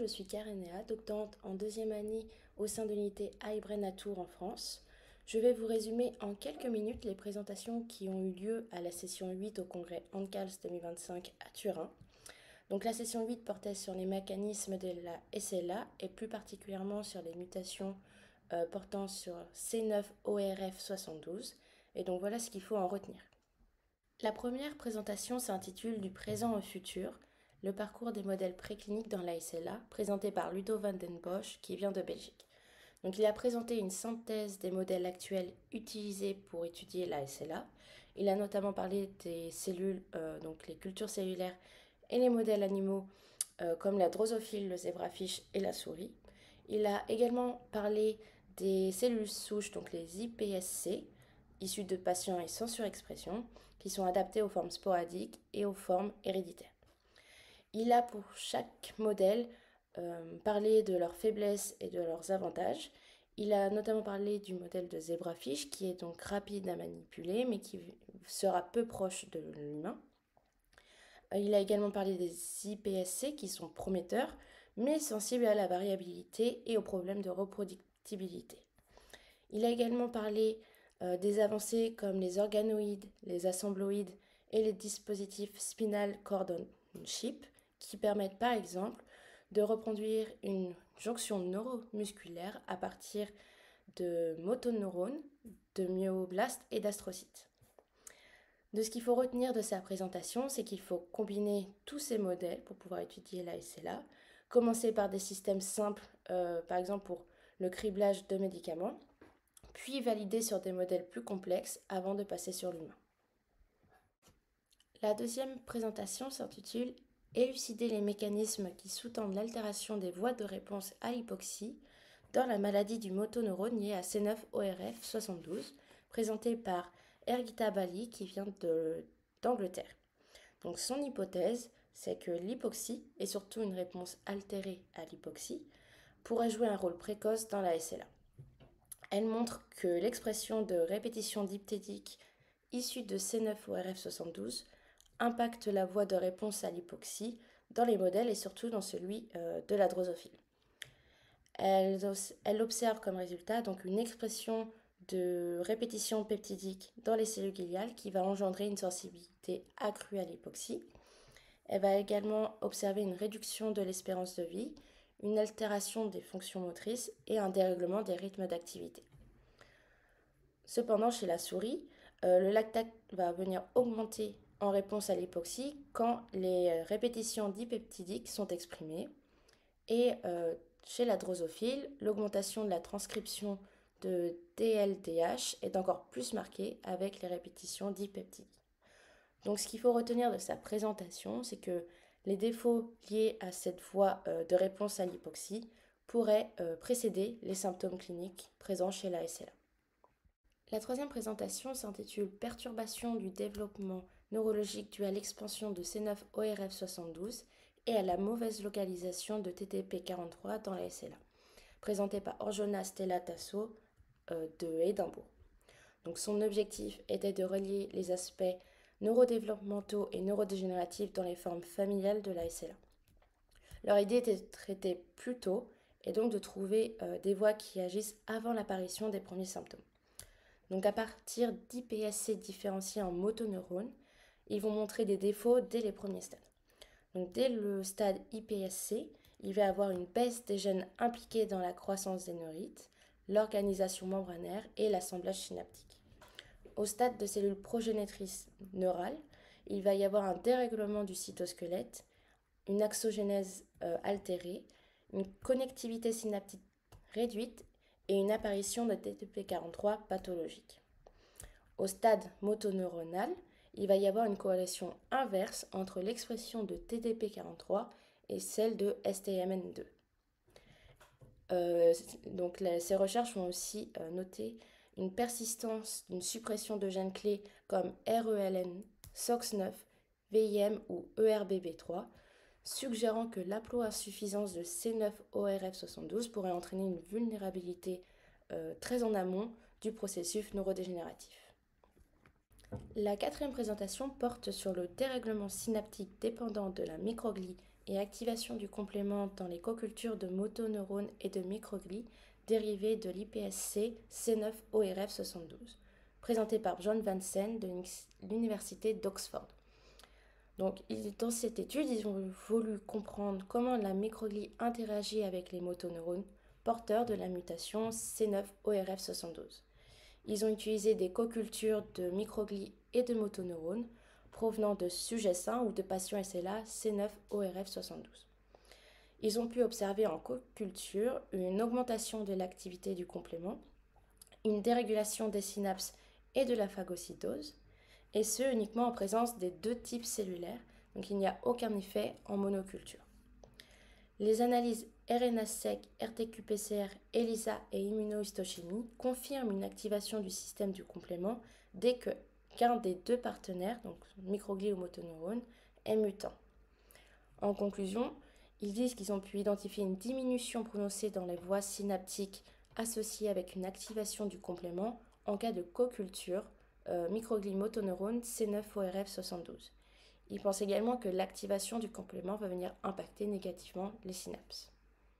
suis Karénéa, doctorante en deuxième année au sein de l'unité AIBREN à Tours en France. Je vais vous résumer en quelques minutes les présentations qui ont eu lieu à la session 8 au congrès ANCALS 2025 à Turin. Donc la session 8 portait sur les mécanismes de la SLA et plus particulièrement sur les mutations portant sur C9orf72. Et donc voilà ce qu'il faut en retenir. La première présentation s'intitule Du présent au futur, le parcours des modèles précliniques dans la SLA, présenté par Ludo van den Bosch, qui vient de Belgique. Donc, il a présenté une synthèse des modèles actuels utilisés pour étudier la SLA. Il a notamment parlé des cellules, donc les cultures cellulaires et les modèles animaux comme la drosophile, le zébrafiche et la souris. Il a également parlé des cellules souches, donc les iPSC, issues de patients et sans surexpression, qui sont adaptées aux formes sporadiques et aux formes héréditaires. Il a pour chaque modèle parlé de leurs faiblesses et de leurs avantages. Il a notamment parlé du modèle de zébrafiche qui est donc rapide à manipuler mais qui sera peu proche de l'humain. Il a également parlé des iPSC qui sont prometteurs mais sensibles à la variabilité et aux problèmes de reproductibilité. Il a également parlé des avancées comme les organoïdes, les assembloïdes et les dispositifs spinal cord on chip qui permettent par exemple de reproduire une jonction neuromusculaire à partir de motoneurones, de myoblastes et d'astrocytes. De ce qu'il faut retenir de sa présentation, c'est qu'il faut combiner tous ces modèles pour pouvoir étudier la SLA, commencer par des systèmes simples, par exemple pour le criblage de médicaments, puis valider sur des modèles plus complexes avant de passer sur l'humain. La deuxième présentation s'intitule Élucider les mécanismes qui sous-tendent l'altération des voies de réponse à l'hypoxie dans la maladie du motoneurone liée à C9orf72, présentée par Ergita Bali qui vient d'Angleterre. Donc son hypothèse, c'est que l'hypoxie, et surtout une réponse altérée à l'hypoxie, pourrait jouer un rôle précoce dans la SLA. Elle montre que l'expression de répétition diptédique issue de C9orf72 impacte la voie de réponse à l'hypoxie dans les modèles et surtout dans celui de la drosophile. Elle observe comme résultat donc une expression de répétition peptidique dans les cellules gliales qui va engendrer une sensibilité accrue à l'hypoxie. Elle va également observer une réduction de l'espérance de vie, une altération des fonctions motrices et un dérèglement des rythmes d'activité. Cependant, chez la souris, le lactate va venir augmenter en réponse à l'hypoxie quand les répétitions dipeptidiques sont exprimées. Et chez la drosophile, l'augmentation de la transcription de DLDH est encore plus marquée avec les répétitions dipeptidiques. Donc ce qu'il faut retenir de sa présentation, c'est que les défauts liés à cette voie de réponse à l'hypoxie pourraient précéder les symptômes cliniques présents chez la SLA. La troisième présentation s'intitule Perturbation du développement neurologique due à l'expansion de C9orf72 et à la mauvaise localisation de TTP43 dans la SLA, présentée par Orjona Stella Tasso de Édimbourg. Donc son objectif était de relier les aspects neurodéveloppementaux et neurodégénératifs dans les formes familiales de la SLA. Leur idée était de traiter plus tôt et donc de trouver des voies qui agissent avant l'apparition des premiers symptômes. Donc à partir d'IPSC différenciés en motoneurones, ils vont montrer des défauts dès les premiers stades. Donc dès le stade IPSC, il va y avoir une baisse des gènes impliqués dans la croissance des neurites, l'organisation membranaire et l'assemblage synaptique. Au stade de cellules progénitrices neurales, il va y avoir un dérèglement du cytosquelette, une axogénèse altérée, une connectivité synaptique réduite et une apparition de TTP43 pathologique. Au stade motoneuronal, il va y avoir une corrélation inverse entre l'expression de TTP43 et celle de STMN2. Ces recherches ont aussi noté une persistance d'une suppression de gènes clés comme RELN, SOX9, VIM ou ERBB3, suggérant que l'haploinsuffisance de C9orf72 pourrait entraîner une vulnérabilité très en amont du processus neurodégénératif. La quatrième présentation porte sur le dérèglement synaptique dépendant de la microglie et activation du complément dans les co-cultures de motoneurones et de microglies dérivés de l'IPSC C9ORF72, présenté par John Vansen de l'Université d'Oxford. Donc, dans cette étude, ils ont voulu comprendre comment la microglie interagit avec les motoneurones porteurs de la mutation C9ORF72. Ils ont utilisé des co-cultures de microglies et de motoneurones provenant de sujets sains ou de patients SLA C9ORF72. Ils ont pu observer en co-culture une augmentation de l'activité du complément, une dérégulation des synapses et de la phagocytose, et ce uniquement en présence des deux types cellulaires, donc il n'y a aucun effet en monoculture. Les analyses RNA-seq, RT-qPCR, ELISA et immunohistochimie confirment une activation du système du complément dès qu'un des deux partenaires, donc microglie ou motoneurone, est mutant. En conclusion, ils disent qu'ils ont pu identifier une diminution prononcée dans les voies synaptiques associée avec une activation du complément en cas de co-culture microglie motoneurone C9ORF72. Ils pensent également que l'activation du complément va venir impacter négativement les synapses.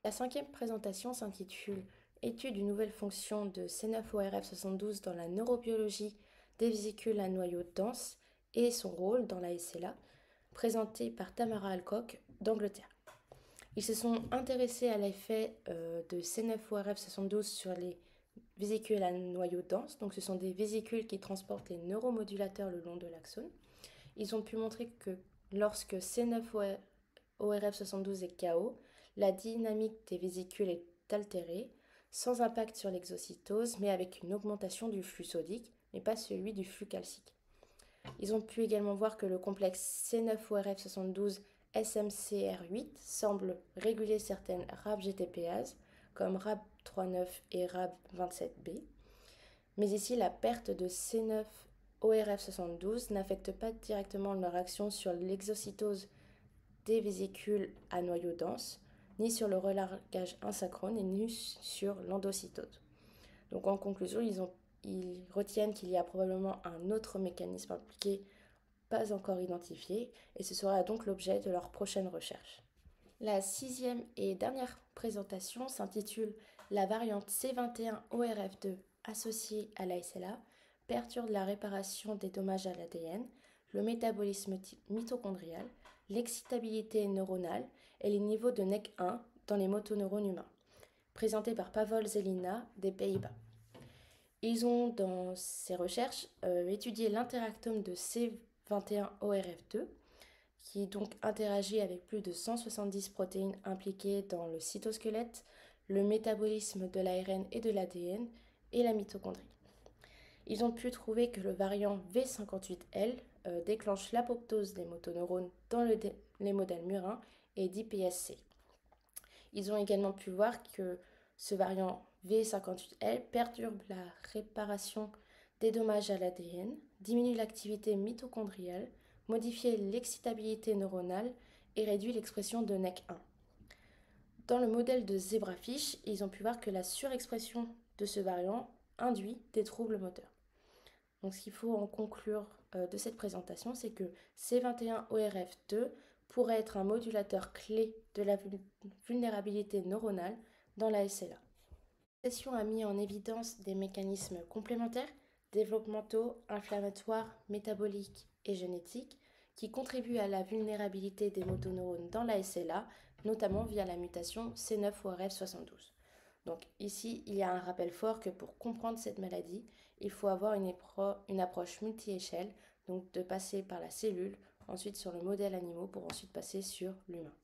La cinquième présentation s'intitule Étude d'une nouvelle fonction de C9ORF72 dans la neurobiologie des vésicules à noyau dense et son rôle dans la SLA, présentée par Tamara Alcock d'Angleterre. Ils se sont intéressés à l'effet de C9ORF72 sur les vésicules à noyau dense, donc ce sont des vésicules qui transportent les neuromodulateurs le long de l'axone. Ils ont pu montrer que lorsque C9ORF72 est KO, la dynamique des vésicules est altérée, sans impact sur l'exocytose, mais avec une augmentation du flux sodique, mais pas celui du flux calcique. Ils ont pu également voir que le complexe C9ORF72 SMCR8 semble réguler certaines RAB-GTPases, comme RAB39 et RAB27B. Mais ici, la perte de C9ORF72 n'affecte pas directement leur action sur l'exocytose des vésicules à noyau dense, ni sur le relargage asynchrone, et ni sur l'endocytose. Donc en conclusion, ils retiennent qu'il y a probablement un autre mécanisme impliqué, pas encore identifié, et ce sera donc l'objet de leur prochaine recherche. La sixième et dernière présentation s'intitule La variante C21ORF2 associée à la SLA perturbe la réparation des dommages à l'ADN, le métabolisme mitochondrial, l'excitabilité neuronale et les niveaux de NEC1 dans les motoneurones humains, présentée par Pavol Zelina des Pays-Bas. Ils ont, dans ces recherches, étudié l'interactome de C21ORF2, qui donc interagit avec plus de 170 protéines impliquées dans le cytosquelette, le métabolisme de l'ARN et de l'ADN et la mitochondrie. Ils ont pu trouver que le variant V58L déclenche l'apoptose des motoneurones dans les modèles murins et d'IPSC. Ils ont également pu voir que ce variant V58L perturbe la réparation des dommages à l'ADN, diminue l'activité mitochondriale, modifie l'excitabilité neuronale et réduit l'expression de NEC1. Dans le modèle de zebrafish, ils ont pu voir que la surexpression de ce variant induit des troubles moteurs. Donc ce qu'il faut en conclure de cette présentation, c'est que C21ORF2 pourrait être un modulateur clé de la vulnérabilité neuronale dans la SLA. Cette session a mis en évidence des mécanismes complémentaires, développementaux, inflammatoires, métaboliques et génétiques qui contribuent à la vulnérabilité des motoneurones dans la SLA, notamment via la mutation C9ORF72. Donc ici, il y a un rappel fort que pour comprendre cette maladie, il faut avoir une approche multi-échelle, donc de passer par la cellule, ensuite sur le modèle animaux pour ensuite passer sur l'humain.